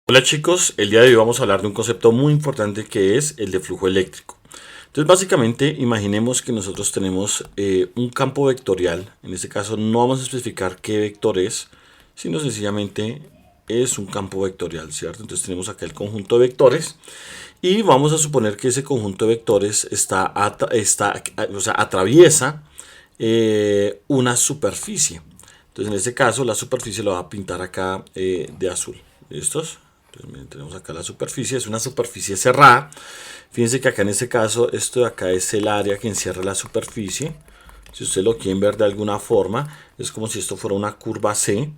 Hola chicos, el día de hoy vamos a hablar de un concepto muy importante que es el de flujo eléctrico. Entonces básicamente imaginemos que nosotros tenemos un campo vectorial. En este caso no vamos a especificar qué vector es, sino sencillamente es un campo vectorial, ¿cierto? Entonces tenemos acá el conjunto de vectores y vamos a suponer que ese conjunto de vectores atraviesa una superficie. Entonces en este caso la superficie lo va a pintar acá de azul. ¿Listos? Entonces miren, tenemos acá la superficie, es una superficie cerrada. Fíjense que acá en este caso esto de acá es el área que encierra la superficie. Si ustedes lo quieren ver de alguna forma, es como si esto fuera una curva C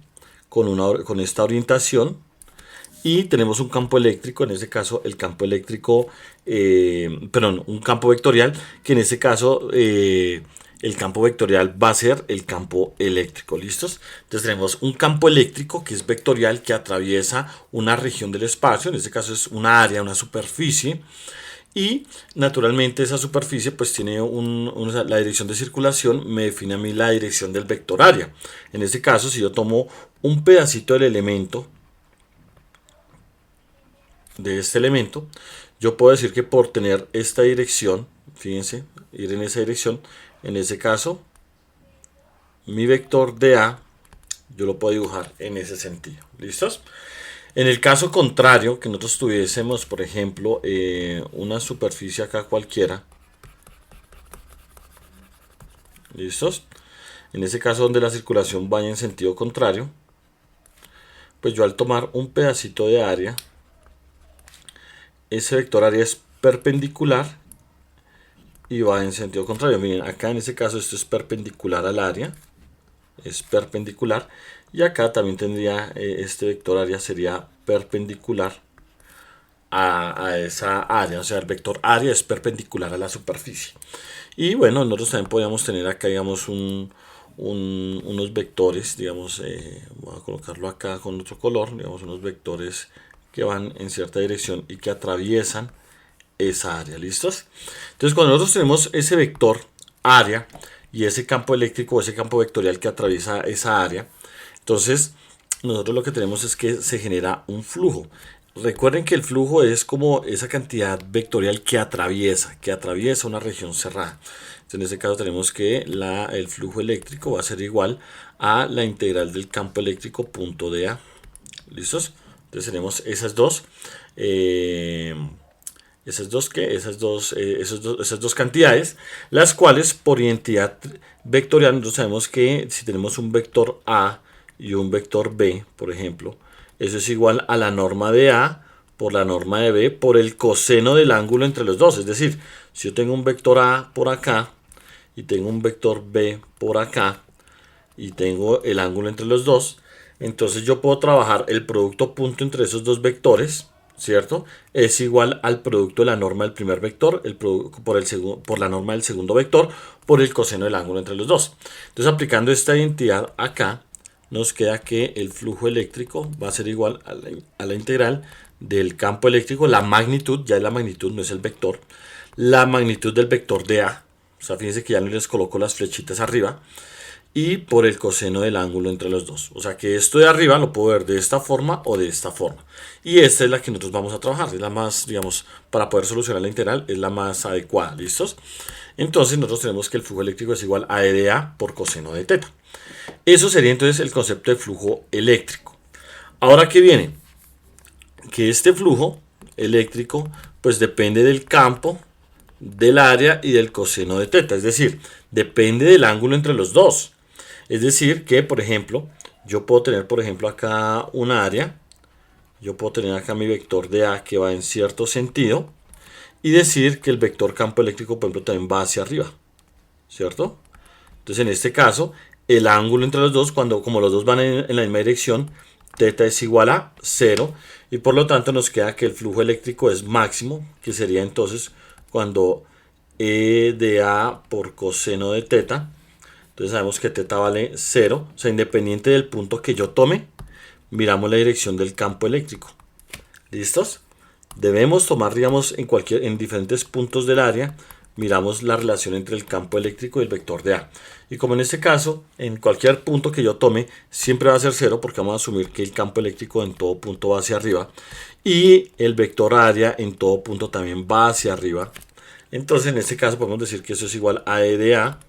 con esta orientación. Y tenemos un campo eléctrico, en este caso el campo eléctrico, un campo vectorial, que en este caso el campo vectorial va a ser el campo eléctrico, ¿listos? Entonces tenemos un campo eléctrico que es vectorial, que atraviesa una región del espacio, en este caso es una área, una superficie, y naturalmente esa superficie pues tiene la dirección de circulación, me define a mí la dirección del vector área. En este caso, si yo tomo un pedacito del elemento, de este elemento, yo puedo decir que por tener esta dirección, fíjense, ir en esa dirección, en ese caso, mi vector de A, yo lo puedo dibujar en ese sentido. ¿Listos? En el caso contrario, que nosotros tuviésemos, por ejemplo, una superficie acá cualquiera, ¿listos? En ese caso donde la circulación vaya en sentido contrario, pues yo al tomar un pedacito de área, ese vector área es perpendicular y va en sentido contrario. Miren, acá en este caso esto es perpendicular al área, es perpendicular, y acá también tendría este vector área sería perpendicular a esa área, o sea el vector área es perpendicular a la superficie. Y bueno, nosotros también podríamos tener acá, digamos, unos vectores, digamos, voy a colocarlo acá con otro color, digamos, unos vectores que van en cierta dirección y que atraviesan esa área. ¿Listos? Entonces cuando nosotros tenemos ese vector área y ese campo eléctrico, ese campo vectorial que atraviesa esa área, entonces nosotros lo que tenemos es que se genera un flujo. Recuerden que el flujo es como esa cantidad vectorial que atraviesa una región cerrada. Entonces, en este caso tenemos que el flujo eléctrico va a ser igual a la integral del campo eléctrico punto de A. ¿Listos? Entonces tenemos esas dos cantidades, las cuales por identidad vectorial nosotros sabemos que si tenemos un vector A y un vector B, por ejemplo, eso es igual a la norma de A por la norma de B por el coseno del ángulo entre los dos. Es decir, si yo tengo un vector A por acá y tengo un vector B por acá y tengo el ángulo entre los dos, entonces yo puedo trabajar el producto punto entre esos dos vectores, ¿cierto? Es igual al producto de la norma del primer vector por la norma del segundo vector por el coseno del ángulo entre los dos. Entonces aplicando esta identidad acá, nos queda que el flujo eléctrico va a ser igual a la integral del campo eléctrico, la magnitud, ya es la magnitud, no es el vector, la magnitud del vector de A, o sea, fíjense que ya no les coloco las flechitas arriba, y por el coseno del ángulo entre los dos. O sea que esto de arriba lo puedo ver de esta forma o de esta forma. Y esta es la que nosotros vamos a trabajar, es la más, digamos, para poder solucionar la integral, es la más adecuada, ¿listos? Entonces nosotros tenemos que el flujo eléctrico es igual a E de A por coseno de teta. Eso sería entonces el concepto de flujo eléctrico. Ahora, ¿qué viene? Que este flujo eléctrico pues depende del campo, del área y del coseno de teta. Es decir, depende del ángulo entre los dos. Es decir, que por ejemplo, yo puedo tener por ejemplo acá un área. Yo puedo tener acá mi vector de A que va en cierto sentido. Y decir que el vector campo eléctrico por ejemplo también va hacia arriba. ¿Cierto? Entonces en este caso, el ángulo entre los dos, como los dos van en la misma dirección, teta es igual a 0 y por lo tanto nos queda que el flujo eléctrico es máximo, que sería entonces cuando E de A por coseno de teta, entonces sabemos que teta vale 0, o sea, independiente del punto que yo tome, miramos la dirección del campo eléctrico. ¿Listos? Debemos tomar, digamos, en diferentes puntos del área, miramos la relación entre el campo eléctrico y el vector de A. Y como en este caso, en cualquier punto que yo tome, siempre va a ser 0 porque vamos a asumir que el campo eléctrico en todo punto va hacia arriba y el vector área en todo punto también va hacia arriba. Entonces en este caso podemos decir que eso es igual a E de A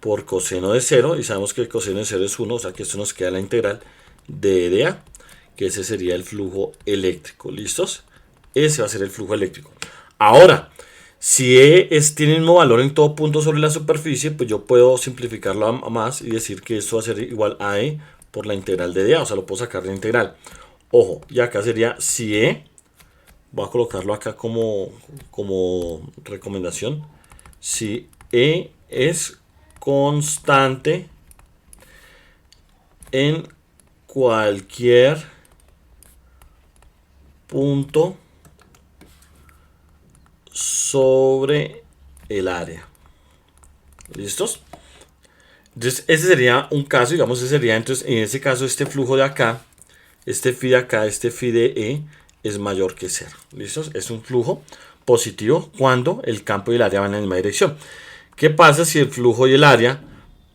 por coseno de 0 y sabemos que el coseno de 0 es 1, o sea que esto nos queda la integral de E de A, que ese sería el flujo eléctrico. ¿Listos? Ese va a ser el flujo eléctrico. Ahora, si E tiene el mismo valor en todo punto sobre la superficie, pues yo puedo simplificarlo a más y decir que esto va a ser igual a E por la integral de dA, o sea, lo puedo sacar de la integral. Ojo, y acá sería si E, voy a colocarlo acá como recomendación, si E es constante en cualquier punto sobre el área. ¿Listos? Entonces ese sería un caso, digamos, ese sería entonces en ese caso este flujo de acá, este phi de acá, este phi de E es mayor que 0. ¿Listos? Es un flujo positivo cuando el campo y el área van en la misma dirección. ¿Qué pasa si el flujo y el área,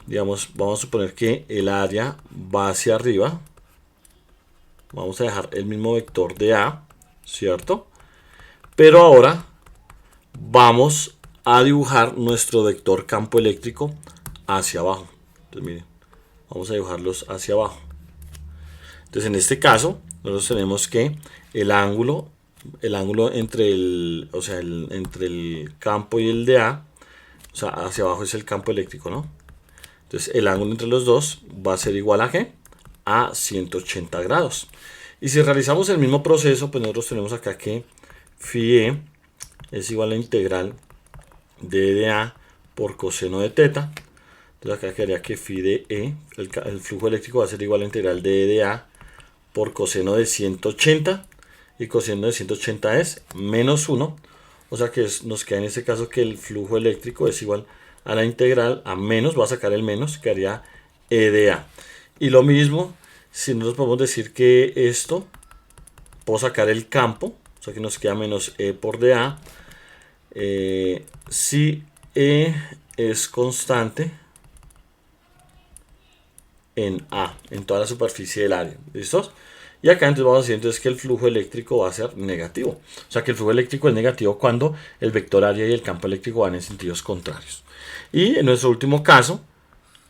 digamos, vamos a suponer que el área va hacia arriba? Vamos a dejar el mismo vector de A, ¿cierto? Pero ahora vamos a dibujar nuestro vector campo eléctrico hacia abajo. Entonces miren, vamos a dibujarlos hacia abajo. Entonces en este caso nosotros tenemos que el ángulo entre entre el campo y el de A, o sea, hacia abajo es el campo eléctrico, ¿no? Entonces el ángulo entre los dos va a ser igual a ¿qué? A 180 grados. Y si realizamos el mismo proceso, pues nosotros tenemos acá que phi E es igual a la integral de dA por coseno de teta. Entonces acá quedaría que phi de E, el flujo eléctrico va a ser igual a la integral de dA por coseno de 180. Y coseno de 180 es menos 1. O sea que nos queda en este caso que el flujo eléctrico es igual a la integral a menos, va a sacar el menos, que haría E de A. Y lo mismo, si nosotros podemos decir que esto, puedo sacar el campo, o sea que nos queda menos E por dA. Si E es constante en A, en toda la superficie del área. ¿Listos? Y acá entonces vamos a decir entonces que el flujo eléctrico va a ser negativo. O sea que el flujo eléctrico es negativo cuando el vector área y el campo eléctrico van en sentidos contrarios. Y en nuestro último caso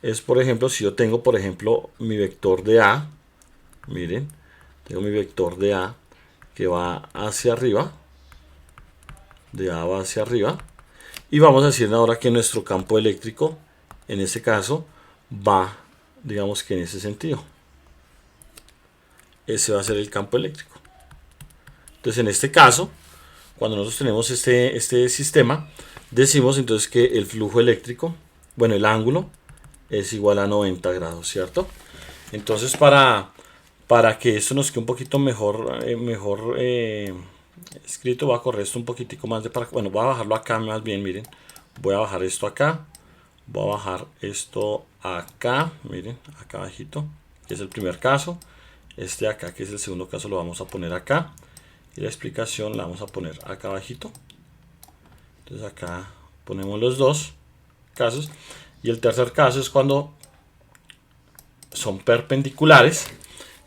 es, por ejemplo, si yo tengo, por ejemplo, mi vector de A, miren, tengo mi vector de A que va hacia arriba, de A va hacia arriba, y vamos a decir ahora que nuestro campo eléctrico, en este caso, va, digamos que en ese sentido. Ese va a ser el campo eléctrico. Entonces en este caso, cuando nosotros tenemos este sistema, decimos entonces que el flujo eléctrico, bueno, el ángulo es igual a 90 grados, ¿cierto? Entonces para que esto nos quede un poquito mejor escrito, voy a correr esto un poquitico más bueno, voy a bajarlo acá más bien, miren, voy a bajar esto acá, voy a bajar esto acá, miren, acá abajito, que es el primer caso. Este de acá, que es el segundo caso, lo vamos a poner acá. Y la explicación la vamos a poner acá abajito. Entonces acá ponemos los dos casos. Y el tercer caso es cuando son perpendiculares.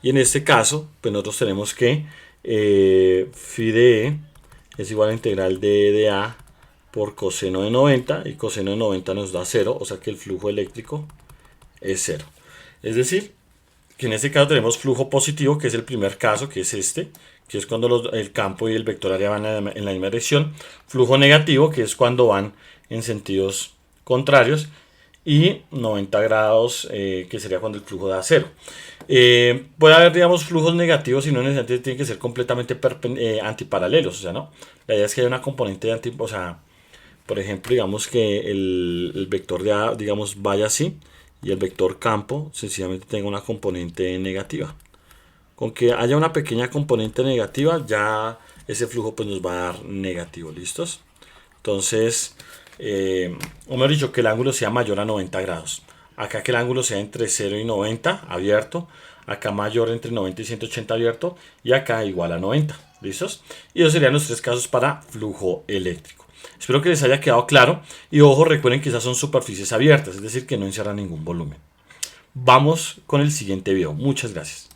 Y en este caso, pues nosotros tenemos que phi de E es igual a la integral de dA por coseno de 90. Y coseno de 90 nos da 0. O sea que el flujo eléctrico es 0. Es decir, que en este caso tenemos flujo positivo, que es el primer caso, que es este, que es cuando el campo y el vector área van en la misma dirección. Flujo negativo, que es cuando van en sentidos contrarios. Y 90 grados, que sería cuando el flujo da 0. Puede haber, digamos, flujos negativos y no necesariamente tienen que ser completamente antiparalelos. O sea, ¿no? La idea es que haya una componente o sea, por ejemplo, digamos que el vector de A, digamos, vaya así. Y el vector campo sencillamente tenga una componente negativa. Con que haya una pequeña componente negativa, ya ese flujo pues nos va a dar negativo. ¿Listos? Entonces, o mejor dicho, que el ángulo sea mayor a 90 grados. Acá que el ángulo sea entre 0 y 90 abierto. Acá mayor entre 90 y 180 abierto. Y acá igual a 90. ¿Listos? Y esos serían los tres casos para flujo eléctrico. Espero que les haya quedado claro y ojo, recuerden que esas son superficies abiertas, es decir, que no encierran ningún volumen. Vamos con el siguiente video. Muchas gracias.